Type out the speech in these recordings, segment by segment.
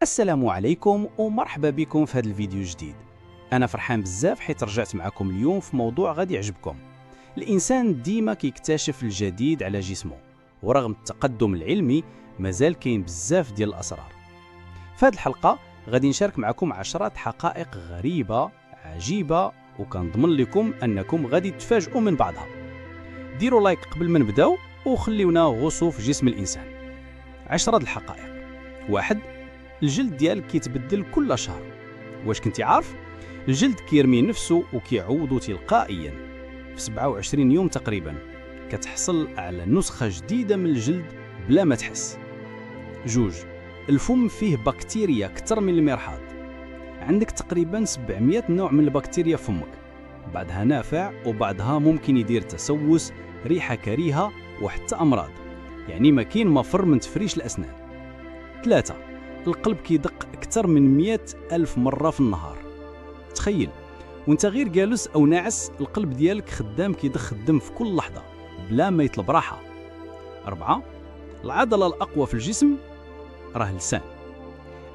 السلام عليكم ومرحبا بكم في هذا الفيديو الجديد. أنا فرحان بزاف حيت رجعت معكم اليوم في موضوع غادي يعجبكم. الإنسان ديما كيكتشف الجديد على جسمه، ورغم التقدم العلمي مازال كاين بزاف ديال الأسرار. في هذه الحلقة غادي نشارك معكم 10 حقائق غريبة عجيبة، وكنضمن لكم أنكم غادي تفاجئوا من بعضها. ديروا لايك قبل ما نبداو وخليونا غوصوا في جسم الإنسان. 10 الحقائق. 1. الجلد ديالك كيتبدل كل شهر. واش كنتي عارف؟ الجلد كيرمي نفسه وكيعوضو تلقائيا في 27 يوم تقريبا. كتحصل على نسخة جديدة من الجلد بلا ما تحس. 2. الفم فيه بكتيريا أكثر من المرحاض. عندك تقريبا 700 نوع من البكتيريا في فمك، بعضها نافع وبعضها ممكن يدير تسوس، ريحة كريهة وحتى أمراض، يعني ما كاين مفر من تفريش الأسنان. 3. القلب كيدق أكثر من 100,000 مرة في النهار. تخيل وانت غير جالس أو ناعس القلب ديالك خدام كيضخ الدم في كل لحظة بلا ما يطلب راحة. 4. العضلة الأقوى في الجسم راه اللسان.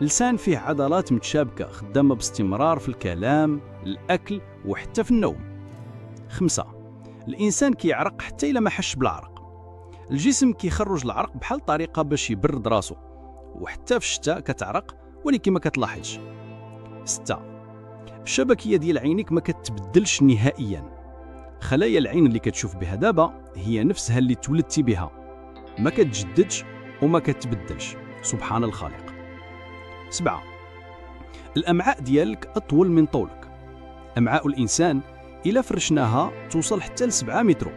اللسان فيه عضلات متشابكة خدامة باستمرار في الكلام، الأكل وحتى في النوم. 5. الإنسان كيعرق حتى إلا ما حش بالعرق. الجسم كيخرج العرق بحال طريقة باش يبرد راسه، وحتى في الشتاء كتعرق ولكن ما كتلاحظش. 6. الشبكية ديال عينيك ما كتبدلش نهائيا. خلايا العين اللي كتشوف بها دابا هي نفسها اللي تولدتي بها، ما كتجددش وما كتبدلش، سبحان الخالق. 7. الأمعاء ديالك أطول من طولك. أمعاء الإنسان إلا فرشناها توصل حتى ل 7 متر،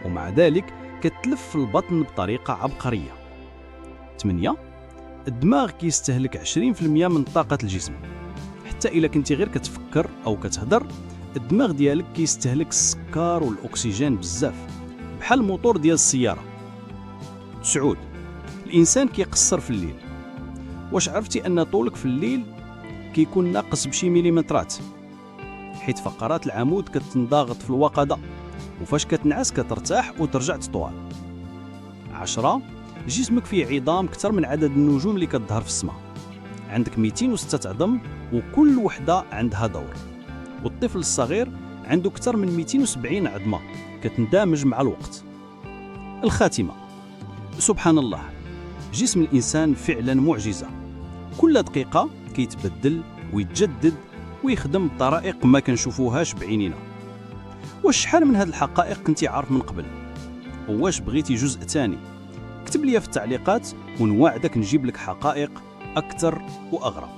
ومع ذلك كتلف في البطن بطريقة عبقرية. 8. الدماغ كيستهلك 20% من طاقة الجسم. حتى إلا كنتي غير كتفكر أو كتهدر، الدماغ ديالك كيستهلك السكر والأكسجين بزاف، بحال الموتور ديال السيارة. 9. الإنسان كيقصر في الليل. واش عرفتي أن طولك في الليل كيكون ناقص بشي مليمترات، حيت فقرات العمود كتنضغط في الوقدة، وفاش كتنعس كترتاح وترجع تطول. 10. جسمك فيه عظام أكثر من عدد النجوم اللي كتظهر في السماء. عندك 206 عظم وكل وحدة عندها دور. والطفل الصغير عنده أكثر من 270 عظمة كتندمج مع الوقت. الخاتمة. سبحان الله، جسم الإنسان فعلا معجزة. كل دقيقة كيتبدل ويتجدد ويخدم بطرائق ما كنشوفوهاش بعينينا. واش شحال من هاد الحقائق كنتي عارف من قبل؟ وواش بغيتي جزء ثاني؟ اكتب لي في التعليقات ونوعدك نجيب لك حقائق أكثر وأغرب.